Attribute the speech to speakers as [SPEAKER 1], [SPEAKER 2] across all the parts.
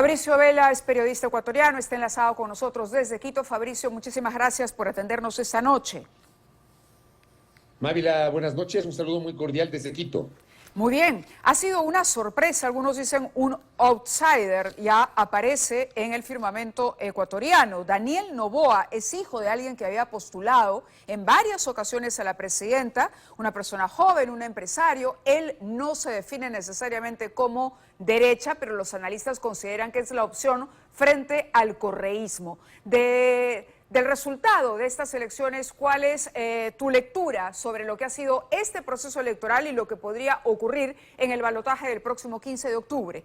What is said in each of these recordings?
[SPEAKER 1] Fabricio Vela es periodista ecuatoriano, está enlazado con nosotros desde Quito. Fabricio, muchísimas gracias por atendernos esta noche.
[SPEAKER 2] Mávila, buenas noches, un saludo muy cordial desde Quito.
[SPEAKER 1] Muy bien, ha sido una sorpresa, algunos dicen un outsider, ya aparece en el firmamento ecuatoriano. Daniel Noboa es hijo de alguien que había postulado en varias ocasiones a la presidenta, una persona joven, un empresario. Él no se define necesariamente como derecha, pero los analistas consideran que es la opción frente al correísmo. Del resultado de estas elecciones, ¿cuál es tu lectura sobre lo que ha sido este proceso electoral y lo que podría ocurrir en el balotaje del próximo 15 de octubre?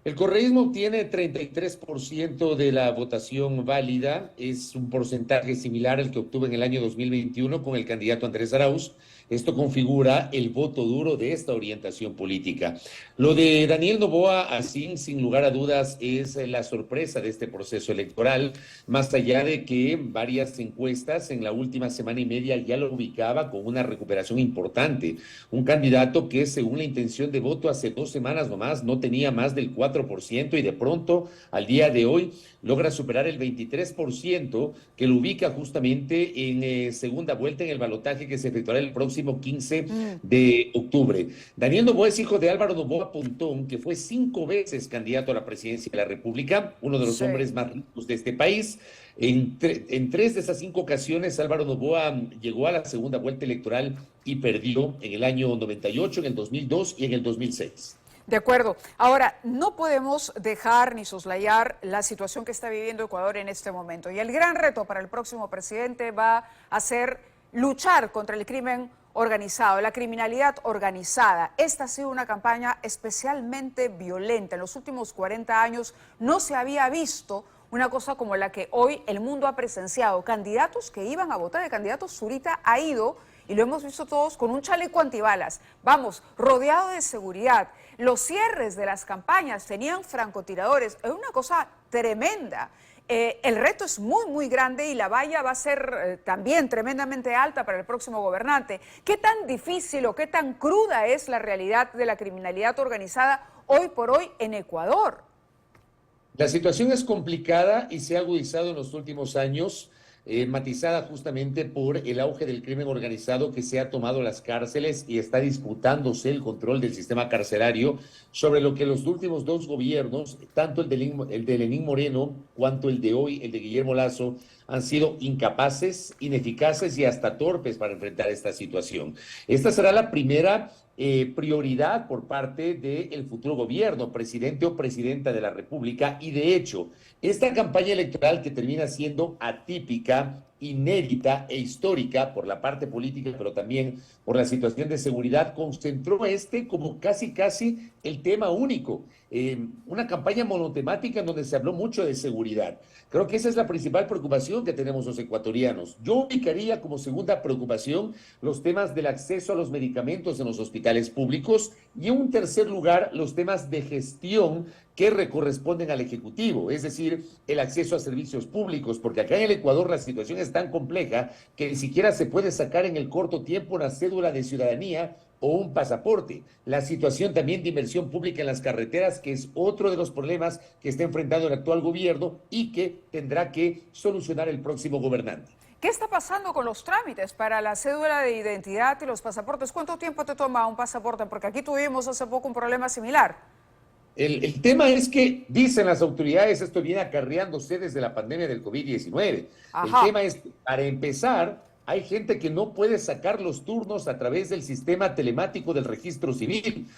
[SPEAKER 2] El correísmo obtiene 33% de la votación válida, es un porcentaje similar al que obtuvo en el año 2021 con el candidato Andrés Arauz. Esto configura el voto duro de esta orientación política. Lo de Daniel Noboa, así, sin lugar a dudas, es la sorpresa de este proceso electoral, más allá de que varias encuestas en la última semana y media ya lo ubicaba con una recuperación importante. Un candidato que, según la intención de voto hace 2 semanas nomás, no tenía más del 4% y de pronto, al día de hoy, logra superar el 23%, que lo ubica justamente en segunda vuelta en el balotaje que se efectuará el próximo 15 de octubre. Daniel Noboa es hijo de Álvaro Noboa Pontón, que fue 5 veces candidato a la presidencia de la República, uno de los hombres más ricos de este país. En 3 de esas 5 ocasiones, Álvaro Noboa llegó a la segunda vuelta electoral y perdió en el año 98, en el 2002 y en el 2006.
[SPEAKER 1] De acuerdo. Ahora, no podemos dejar ni soslayar la situación que está viviendo Ecuador en este momento. Y el gran reto para el próximo presidente va a ser luchar contra el crimen organizado, la criminalidad organizada. Esta ha sido una campaña especialmente violenta. En los últimos 40 años no se había visto una cosa como la que hoy el mundo ha presenciado. Candidatos que iban a votar, el candidato Zurita ha ido, y lo hemos visto todos, con un chaleco antibalas. Vamos, rodeado de seguridad. Los cierres de las campañas tenían francotiradores. Es una cosa tremenda. El reto es muy, muy grande y la valla va a ser también tremendamente alta para el próximo gobernante. ¿Qué tan difícil o qué tan cruda es la realidad de la criminalidad organizada hoy por hoy en Ecuador?
[SPEAKER 2] La situación es complicada y se ha agudizado en los últimos años, matizada justamente por el auge del crimen organizado que se ha tomado las cárceles y está disputándose el control del sistema carcelario, sobre lo que los últimos 2 gobiernos, tanto el de Lenín Moreno cuanto el de hoy, el de Guillermo Lasso, han sido incapaces, ineficaces y hasta torpes para enfrentar esta situación. Esta será la primera prioridad por parte del futuro gobierno, presidente o presidenta de la República, y de hecho, esta campaña electoral que termina siendo atípica, inédita e histórica por la parte política, pero también por la situación de seguridad, concentró como casi el tema único. Una campaña monotemática en donde se habló mucho de seguridad. Creo que esa es la principal preocupación que tenemos los ecuatorianos. Yo ubicaría como segunda preocupación los temas del acceso a los medicamentos en los hospitales públicos y en un tercer lugar los temas de gestión que corresponden al Ejecutivo, es decir, el acceso a servicios públicos, porque acá en el Ecuador la situación es tan compleja que ni siquiera se puede sacar en el corto tiempo una cédula de ciudadanía o un pasaporte. La situación también de inversión pública en las carreteras, que es otro de los problemas que está enfrentando el actual gobierno y que tendrá que solucionar el próximo gobernante.
[SPEAKER 1] ¿Qué está pasando con los trámites para la cédula de identidad y los pasaportes? ¿Cuánto tiempo te toma un pasaporte? Porque aquí tuvimos hace poco un problema similar.
[SPEAKER 2] El tema es que, dicen las autoridades, esto viene acarreándose desde la pandemia del COVID-19. El tema es, para empezar, hay gente que no puede sacar los turnos a través del sistema telemático del registro civil.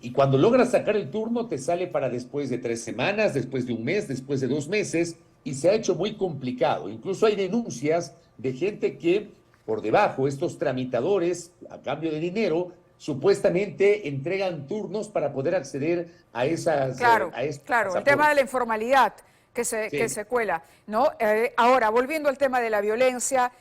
[SPEAKER 2] Y cuando logras sacar el turno, te sale para después de 3 semanas, después de un mes, después de 2 meses, y se ha hecho muy complicado. Incluso hay denuncias de gente que, por debajo, estos tramitadores, a cambio de dinero, supuestamente entregan turnos para poder acceder a esas...
[SPEAKER 1] Claro, claro, el tema de la informalidad que se cuela, ¿no? Ahora, volviendo al tema de la violencia,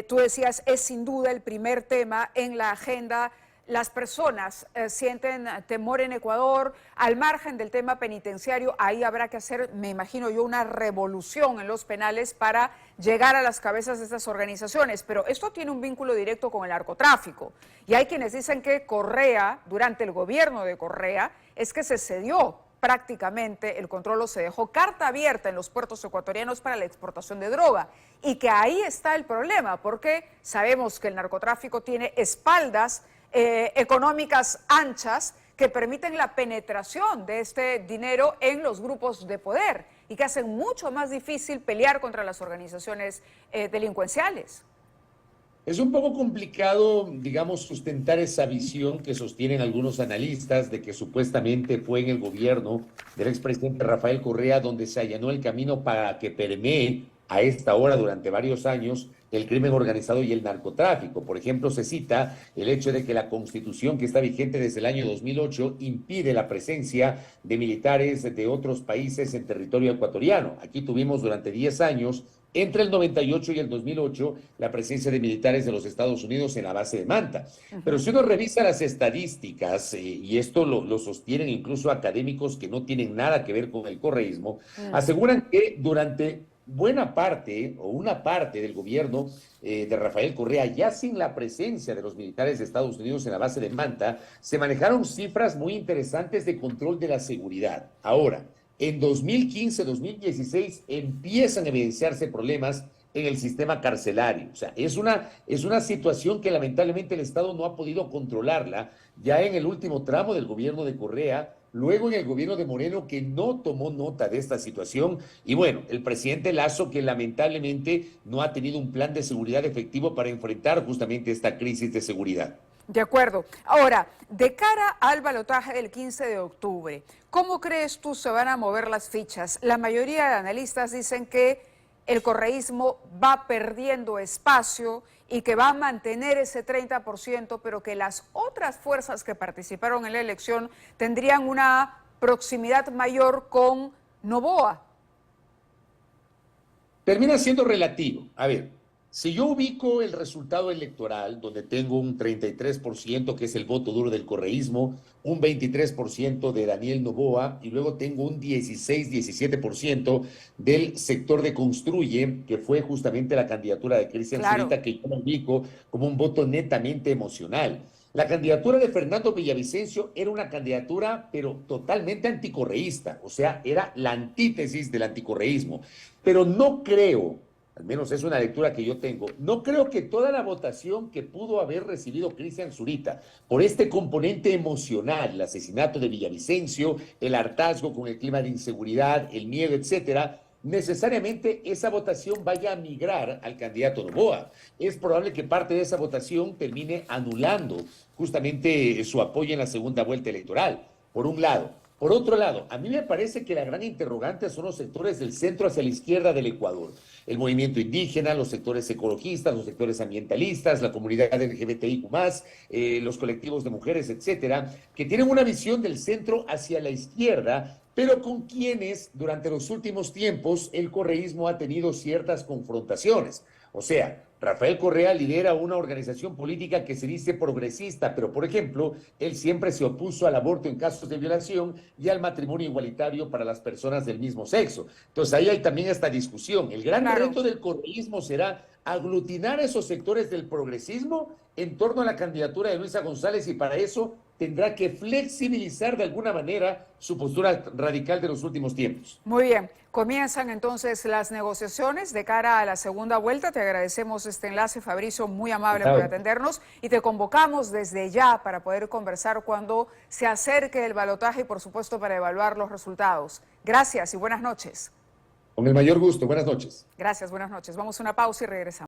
[SPEAKER 1] tú decías, es sin duda el primer tema en la agenda. Las personas sienten temor en Ecuador, al margen del tema penitenciario. Ahí habrá que hacer, me imagino yo, una revolución en los penales para llegar a las cabezas de estas organizaciones. Pero esto tiene un vínculo directo con el narcotráfico. Y hay quienes dicen que Correa, durante el gobierno de Correa, es que se cedió prácticamente el control se dejó carta abierta en los puertos ecuatorianos para la exportación de droga. Y que ahí está el problema, porque sabemos que el narcotráfico tiene espaldas económicas anchas que permiten la penetración de este dinero en los grupos de poder y que hacen mucho más difícil pelear contra las organizaciones delincuenciales.
[SPEAKER 2] Es un poco complicado, digamos, sustentar esa visión que sostienen algunos analistas de que supuestamente fue en el gobierno del expresidente Rafael Correa donde se allanó el camino para que permee a esta hora durante varios años el crimen organizado y el narcotráfico. Por ejemplo, se cita el hecho de que la Constitución que está vigente desde el año 2008 impide la presencia de militares de otros países en territorio ecuatoriano. Aquí tuvimos durante 10 años entre el 98 y el 2008, la presencia de militares de los Estados Unidos en la base de Manta. Pero si uno revisa las estadísticas, y esto lo sostienen incluso académicos que no tienen nada que ver con el correísmo, aseguran que durante buena parte o una parte del gobierno de Rafael Correa, ya sin la presencia de los militares de Estados Unidos en la base de Manta, se manejaron cifras muy interesantes de control de la seguridad. Ahora, en 2015, 2016 empiezan a evidenciarse problemas en el sistema carcelario. O sea, es una situación que lamentablemente el Estado no ha podido controlarla ya en el último tramo del gobierno de Correa, luego en el gobierno de Moreno, que no tomó nota de esta situación, y bueno, el presidente Lasso, que lamentablemente no ha tenido un plan de seguridad efectivo para enfrentar justamente esta crisis de seguridad.
[SPEAKER 1] De acuerdo. Ahora, de cara al balotaje del 15 de octubre, ¿cómo crees tú se van a mover las fichas? La mayoría de analistas dicen que el correísmo va perdiendo espacio y que va a mantener ese 30%, pero que las otras fuerzas que participaron en la elección tendrían una proximidad mayor con Noboa.
[SPEAKER 2] Termina siendo relativo. A ver, si yo ubico el resultado electoral, donde tengo un 33%, que es el voto duro del correísmo, un 23% de Daniel Noboa, y luego tengo un 16-17% del sector de Construye, que fue justamente la candidatura de Cristian Zurita, que yo lo ubico como un voto netamente emocional. La candidatura de Fernando Villavicencio era una candidatura, pero totalmente anticorreísta, o sea, era la antítesis del anticorreísmo. Pero no creo, al menos es una lectura que yo tengo, no creo que toda la votación que pudo haber recibido Cristian Zurita por este componente emocional, el asesinato de Villavicencio, el hartazgo con el clima de inseguridad, el miedo, etcétera, necesariamente esa votación vaya a migrar al candidato Noboa. Es probable que parte de esa votación termine anulando justamente su apoyo en la segunda vuelta electoral, por un lado. Por otro lado, a mí me parece que la gran interrogante son los sectores del centro hacia la izquierda del Ecuador. El movimiento indígena, los sectores ecologistas, los sectores ambientalistas, la comunidad LGBTIQ+, los colectivos de mujeres, etcétera, que tienen una visión del centro hacia la izquierda, pero con quienes durante los últimos tiempos el correísmo ha tenido ciertas confrontaciones. O sea, Rafael Correa lidera una organización política que se dice progresista, pero por ejemplo, él siempre se opuso al aborto en casos de violación y al matrimonio igualitario para las personas del mismo sexo. Entonces ahí hay también esta discusión. El gran reto del correísmo será aglutinar esos sectores del progresismo en torno a la candidatura de Luisa González, y para eso tendrá que flexibilizar de alguna manera su postura radical de los últimos tiempos.
[SPEAKER 1] Muy bien, comienzan entonces las negociaciones de cara a la segunda vuelta. Te agradecemos este enlace, Fabricio, muy amable por atendernos, y te convocamos desde ya para poder conversar cuando se acerque el balotaje y por supuesto para evaluar los resultados. Gracias y buenas noches.
[SPEAKER 2] Con el mayor gusto, buenas noches.
[SPEAKER 1] Gracias, buenas noches. Vamos a una pausa y regresamos.